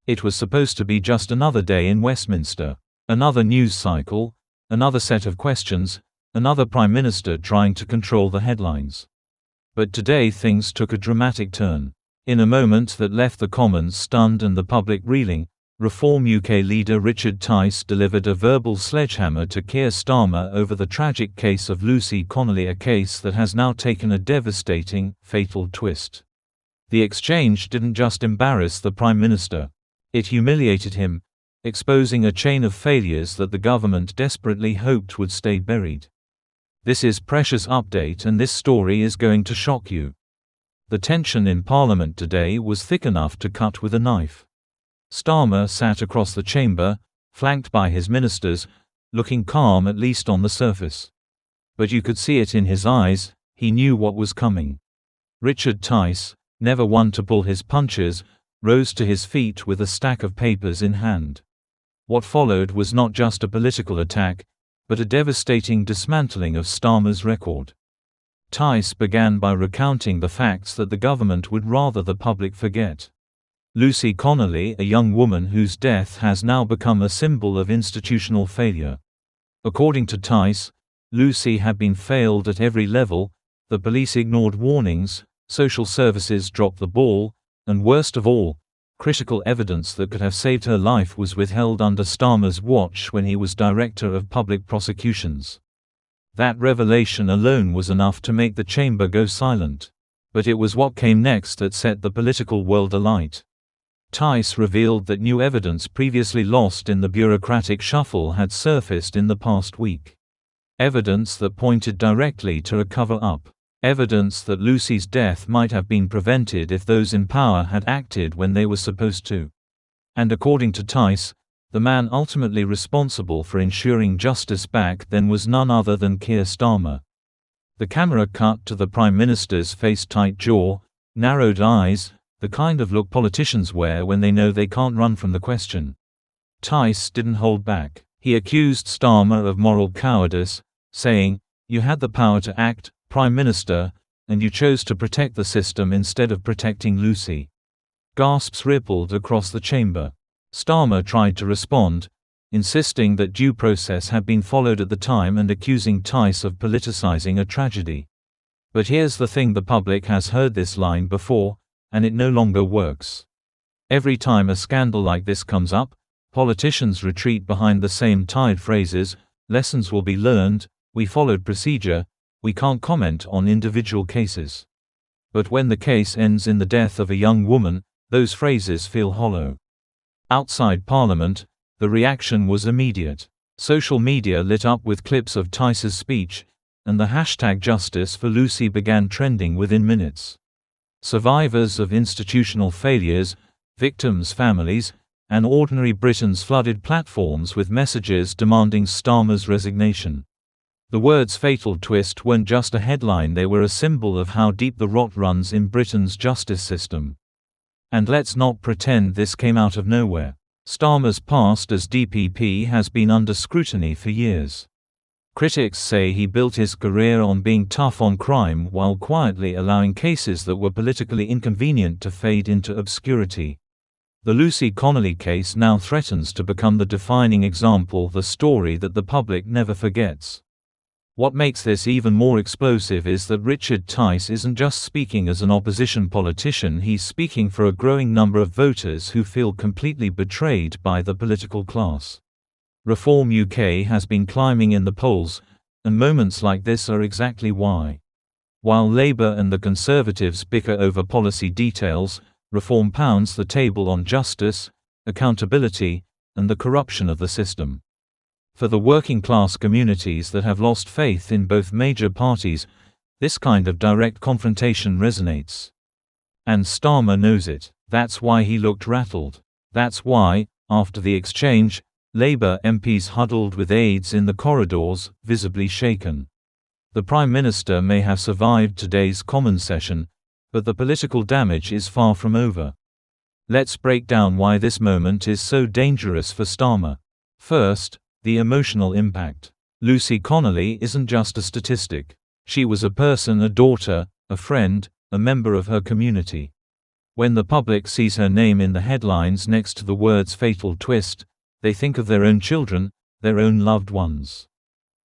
It was supposed to be just another day in Westminster. Another news cycle, another set of questions, another Prime Minister trying to control the headlines. But today things took a dramatic turn. In a moment that left the Commons stunned and the public reeling, Reform UK leader Richard Tice delivered a verbal sledgehammer to Keir Starmer over the tragic case of Lucy Connolly, a case that has now taken a devastating, fatal twist. The exchange didn't just embarrass the Prime Minister. It humiliated him, exposing a chain of failures that the government desperately hoped would stay buried. This is Precious Update, and this story is going to shock you. The tension in Parliament today was thick enough to cut with a knife. Starmer sat across the chamber, flanked by his ministers, looking calm at least on the surface. But you could see it in his eyes, he knew what was coming. Richard Tice, never one to pull his punches, rose to his feet with a stack of papers in hand. What followed was not just a political attack, but a devastating dismantling of Starmer's record. Tice began by recounting the facts that the government would rather the public forget. Lucy Connolly, a young woman whose death has now become a symbol of institutional failure. According to Tice, Lucy had been failed at every level, the police ignored warnings, social services dropped the ball, and worst of all, critical evidence that could have saved her life was withheld under Starmer's watch when he was Director of Public Prosecutions. That revelation alone was enough to make the chamber go silent. But it was what came next that set the political world alight. Tice revealed that new evidence previously lost in the bureaucratic shuffle had surfaced in the past week. Evidence that pointed directly to a cover-up. Evidence that Lucy's death might have been prevented if those in power had acted when they were supposed to. And according to Tice, the man ultimately responsible for ensuring justice back then was none other than Keir Starmer. The camera cut to the Prime Minister's face-tight jaw, narrowed eyes, the kind of look politicians wear when they know they can't run from the question. Tice didn't hold back. He accused Starmer of moral cowardice, saying, "You had the power to act, Prime Minister, and you chose to protect the system instead of protecting Lucy." Gasps rippled across the chamber. Starmer tried to respond, insisting that due process had been followed at the time and accusing Tice of politicizing a tragedy. But here's the thing: the public has heard this line before, and it no longer works. Every time a scandal like this comes up, politicians retreat behind the same tired phrases: lessons will be learned, we followed procedure, we can't comment on individual cases. But when the case ends in the death of a young woman, those phrases feel hollow. Outside Parliament, the reaction was immediate. Social media lit up with clips of Tice's speech, and the hashtag Justice for Lucy began trending within minutes. Survivors of institutional failures, victims' families, and ordinary Britons flooded platforms with messages demanding Starmer's resignation. The words "fatal twist" weren't just a headline, they were a symbol of how deep the rot runs in Britain's justice system. And let's not pretend this came out of nowhere. Starmer's past as DPP has been under scrutiny for years. Critics say he built his career on being tough on crime while quietly allowing cases that were politically inconvenient to fade into obscurity. The Lucy Connolly case now threatens to become the defining example, the story that the public never forgets. What makes this even more explosive is that Richard Tice isn't just speaking as an opposition politician, he's speaking for a growing number of voters who feel completely betrayed by the political class. Reform UK has been climbing in the polls, and moments like this are exactly why. While Labour and the Conservatives bicker over policy details, Reform pounds the table on justice, accountability, and the corruption of the system. For the working class communities that have lost faith in both major parties, this kind of direct confrontation resonates. And Starmer knows it. That's why he looked rattled. That's why, after the exchange, Labour MPs huddled with aides in the corridors, visibly shaken. The Prime Minister may have survived today's Commons session, but the political damage is far from over. Let's break down why this moment is so dangerous for Starmer. First, the emotional impact. Lucy Connolly isn't just a statistic. She was a person, a daughter, a friend, a member of her community. When the public sees her name in the headlines next to the words fatal twist, they think of their own children, their own loved ones.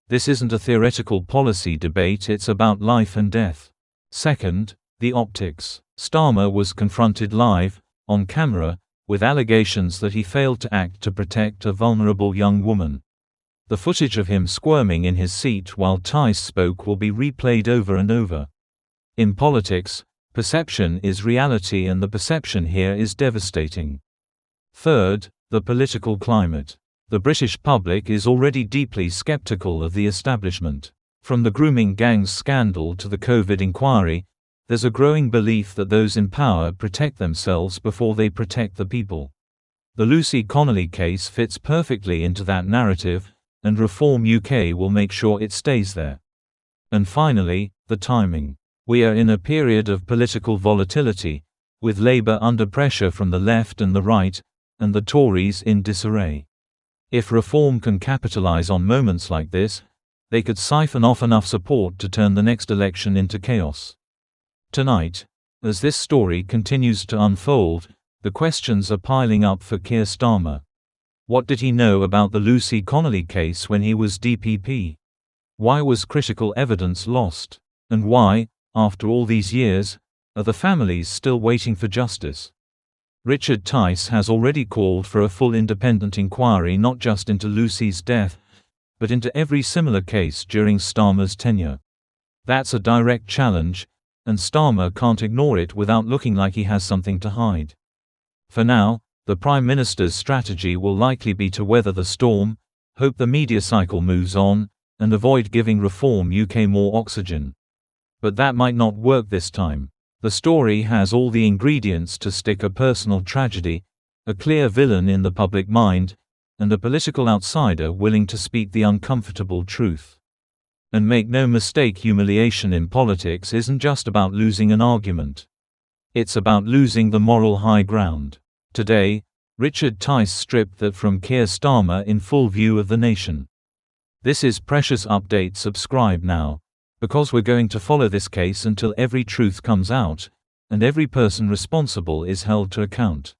This isn't a theoretical policy debate, it's about life and death. Second, the optics. Starmer was confronted live, on camera, with allegations that he failed to act to protect a vulnerable young woman. The footage of him squirming in his seat while Tice spoke will be replayed over and over. In politics, perception is reality, and the perception here is devastating. Third, the political climate. The British public is already deeply skeptical of the establishment. From the grooming gangs scandal to the COVID inquiry, there's a growing belief that those in power protect themselves before they protect the people. The Lucy Connolly case fits perfectly into that narrative, and Reform UK will make sure it stays there. And finally, the timing. We are in a period of political volatility, with Labour under pressure from the left and the right, and the Tories in disarray. If Reform can capitalise on moments like this, they could siphon off enough support to turn the next election into chaos. Tonight, as this story continues to unfold, the questions are piling up for Keir Starmer. What did he know about the Lucy Connolly case when he was DPP? Why was critical evidence lost? And why, after all these years, are the families still waiting for justice? Richard Tice has already called for a full independent inquiry not just into Lucy's death, but into every similar case during Starmer's tenure. That's a direct challenge, and Starmer can't ignore it without looking like he has something to hide. For now, the Prime Minister's strategy will likely be to weather the storm, hope the media cycle moves on, and avoid giving Reform UK more oxygen. But that might not work this time. The story has all the ingredients to stick: a personal tragedy, a clear villain in the public mind, and a political outsider willing to speak the uncomfortable truth. And make no mistake, humiliation in politics isn't just about losing an argument. It's about losing the moral high ground. Today, Richard Tice stripped that from Keir Starmer in full view of the nation. This is Precious Update. Subscribe now, because we're going to follow this case until every truth comes out, and every person responsible is held to account.